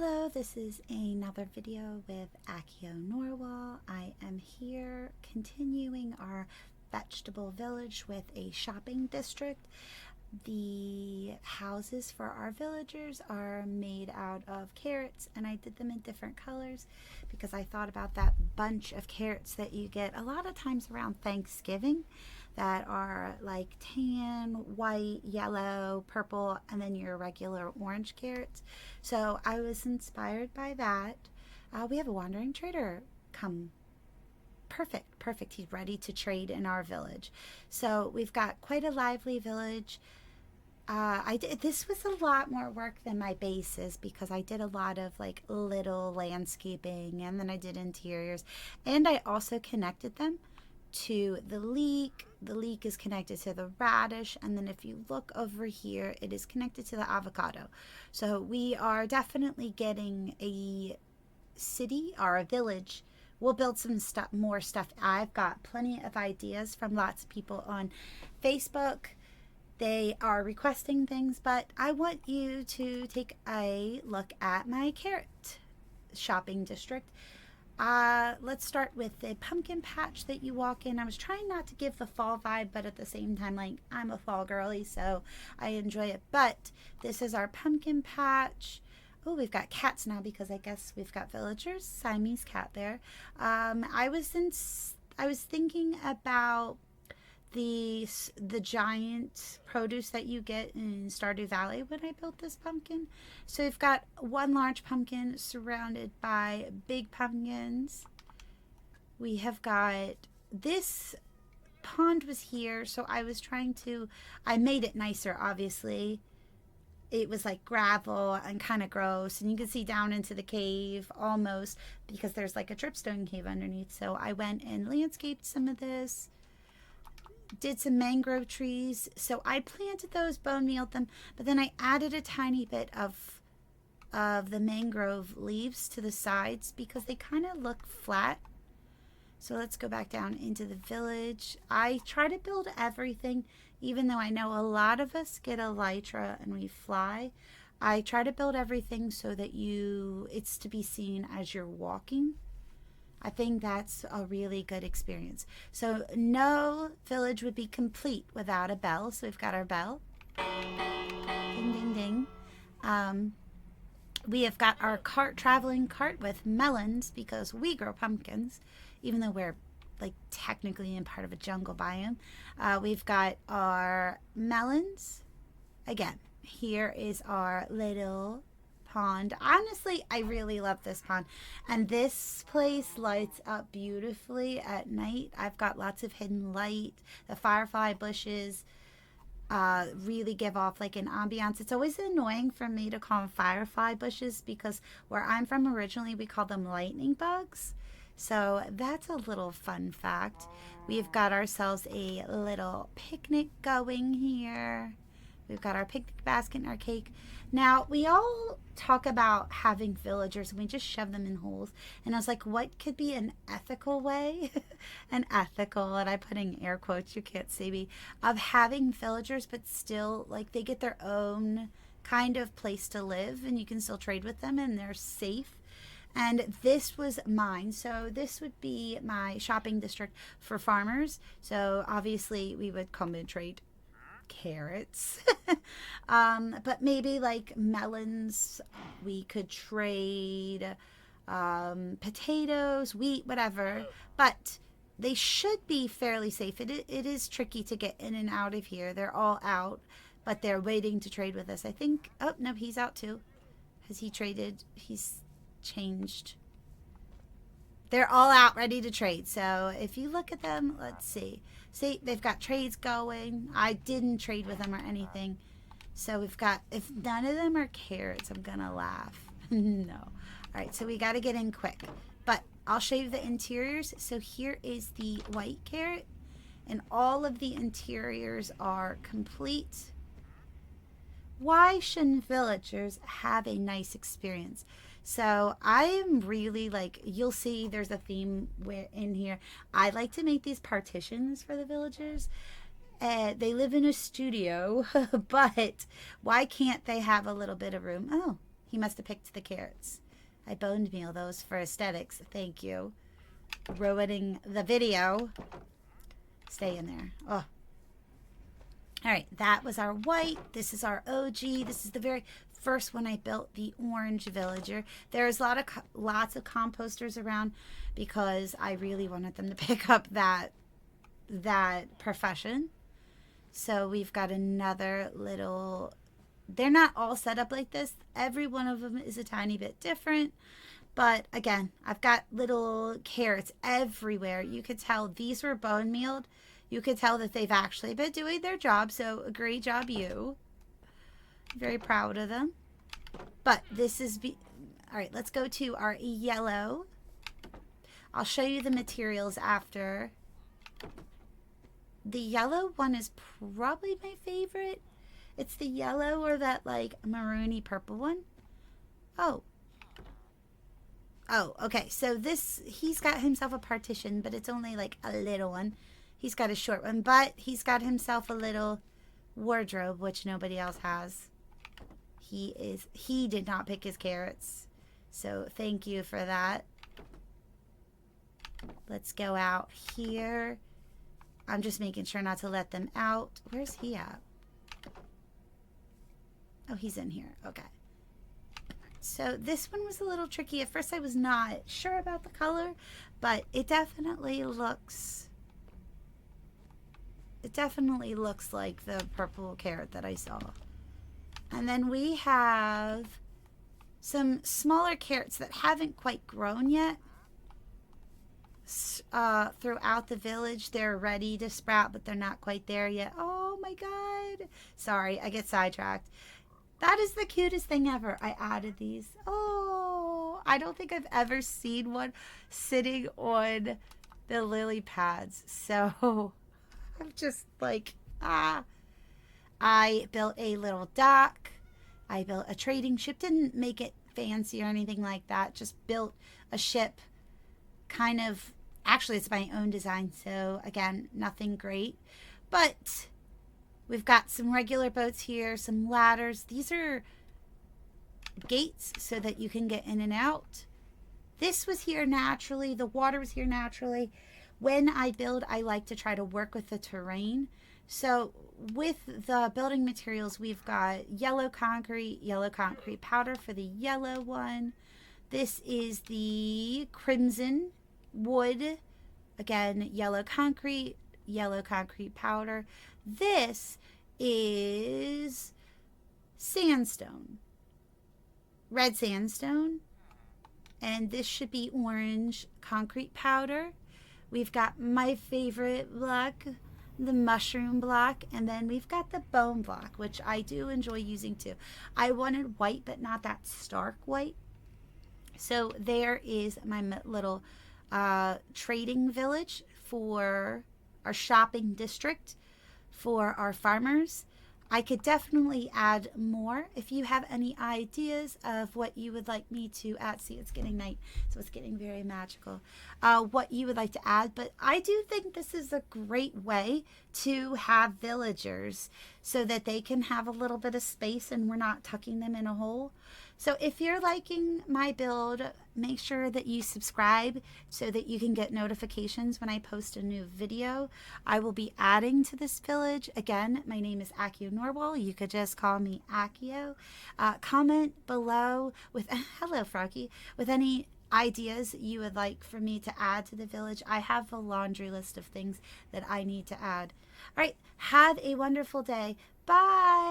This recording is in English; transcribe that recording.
Hello, this is another video with Akio Norwal. I am here continuing our vegetable village with a shopping district. The houses for our villagers are made out of carrots, and I did them in different colors because I thought about that bunch of carrots that you get a lot of times around Thanksgiving that are like tan, white, yellow, purple, and then your regular orange carrots. So I was inspired by that. We have a wandering trader come. Perfect. He's ready to trade in our village. So we've got quite a lively village. This was a lot more work than my bases because I did a lot of like little landscaping, and then I did interiors, and I also connected them to the leek. The leek is connected to the radish, and then if you look over here, it is connected to the avocado. So we are definitely getting a city or a village. We'll build some more stuff. I've got plenty of ideas from lots of people on Facebook. They are requesting things, but I want you to take a look at my carrot shopping district. Let's start with the pumpkin patch that you walk in. I was trying not to give the fall vibe, but at the same time, like, I'm a fall girly, so I enjoy it. But this is our pumpkin patch. Oh, we've got cats now because I guess we've got villagers. Siamese cat there. I was thinking about the giant produce that you get in Stardew Valley when I built this pumpkin. So we've got one large pumpkin surrounded by big pumpkins. We have got this pond was here, so I made it nicer, obviously. It was like gravel and kind of gross, and you can see down into the cave almost because there's like a dripstone cave underneath. So I went and landscaped some of this, did some mangrove trees. So I planted those, bone mealed them, but then I added a tiny bit of the mangrove leaves to the sides because they kind of look flat. So let's go back down into the village. I try to build everything, even though I know a lot of us get elytra and we fly. I try to build everything so that it's to be seen as you're walking. I think that's a really good experience. So no village would be complete without a bell. So we've got our bell. Ding, ding, ding. We have got our traveling cart with melons because we grow pumpkins, even though we're like technically in part of a jungle biome. We've got our melons. Again, here is our little pond. Honestly, I really love this pond, and this place lights up beautifully at night. I've got lots of hidden light. The firefly bushes really give off like an ambiance. It's always annoying for me to call them firefly bushes because where I'm from originally we call them lightning bugs. So that's a little fun fact. We've got ourselves a little picnic going here. We've got our picnic basket and our cake. Now, we all talk about having villagers and we just shove them in holes. And I was like, what could be an ethical way? And I put in air quotes, you can't see me, of having villagers, but still, like, they get their own kind of place to live and you can still trade with them and they're safe. And this was mine. So this would be my shopping district for farmers. So obviously we would come and trade carrots. But maybe like melons, we could trade potatoes, wheat, whatever. But they should be fairly safe. It is tricky to get in and out of here. They're all out, but they're waiting to trade with us. I think, oh no, he's out too. Has he traded? He's changed. They're all out ready to trade. So if you look at them, let's see, they've got trades going. I didn't trade with them or anything. So we've got, if none of them are carrots, I'm gonna laugh. No. All right, so we got to get in quick, but I'll show you the interiors. So here is the white carrot and all of the interiors are complete. Why shouldn't villagers have a nice experience? So I am really like, you'll see there's a theme in here. I like to make these partitions for the villagers. They live in a studio, but why can't they have a little bit of room? Oh, He must have picked the carrots. I boned meal those for aesthetics. Thank you. Ruining the video. Stay in there. Oh. All right, that was our white. This is our OG. This is the very first one I built, the orange villager. There's lots of composters around because I really wanted them to pick up that profession. So we've got another little, they're not all set up like this. Every one of them is a tiny bit different. But again, I've got little carrots everywhere. You could tell these were bone mealed. You could tell that they've actually been doing their job. So a great job, you. Very proud of them. But this is, all right, let's go to our yellow. I'll show you the materials after. The yellow one is probably my favorite. It's the yellow or that like maroony purple one. Oh, okay. So this, he's got himself a partition, but it's only like a little one. He's got a short one, but he's got himself a little wardrobe, which nobody else has. He did not pick his carrots. So thank you for that. Let's go out here. I'm just making sure not to let them out. Where's he at? Oh, he's in here. Okay. So this one was a little tricky. At first I was not sure about the color, but it definitely looks like the purple carrot that I saw. And then we have some smaller carrots that haven't quite grown yet. Throughout the village, they're ready to sprout, but they're not quite there yet. Oh my god. Sorry, I get sidetracked. That is the cutest thing ever. I added these. Oh, I don't think I've ever seen one sitting on the lily pads. So I'm just like, ah. I built a little dock. I built a trading ship. Didn't make it fancy or anything like that. Just built a ship. Kind of, actually it's my own design. So again, nothing great. But we've got some regular boats here. Some ladders. These are gates so that you can get in and out. This was here naturally. The water was here naturally. When I build, I like to try to work with the terrain. So with the building materials, we've got yellow concrete powder for the yellow one. This is the crimson wood. Again, yellow concrete powder. This is sandstone, red sandstone. And this should be orange concrete powder. We've got my favorite block, the mushroom block, and then we've got the bone block, which I do enjoy using too. I wanted white, but not that stark white. So there is my little trading village for our shopping district for our farmers. I could definitely add more. If you have any ideas of what you would like me to add, see, it's getting night, so it's getting very magical, what you would like to add. But I do think this is a great way to have villagers so that they can have a little bit of space and we're not tucking them in a hole. So if you're liking my build, make sure that you subscribe so that you can get notifications when I post a new video. I will be adding to this village. Again, my name is Akio Norwal. You could just call me Akio. Comment below with, hello Froggy, with any ideas you would like for me to add to the village. I have a laundry list of things that I need to add. All right, have a wonderful day. Bye.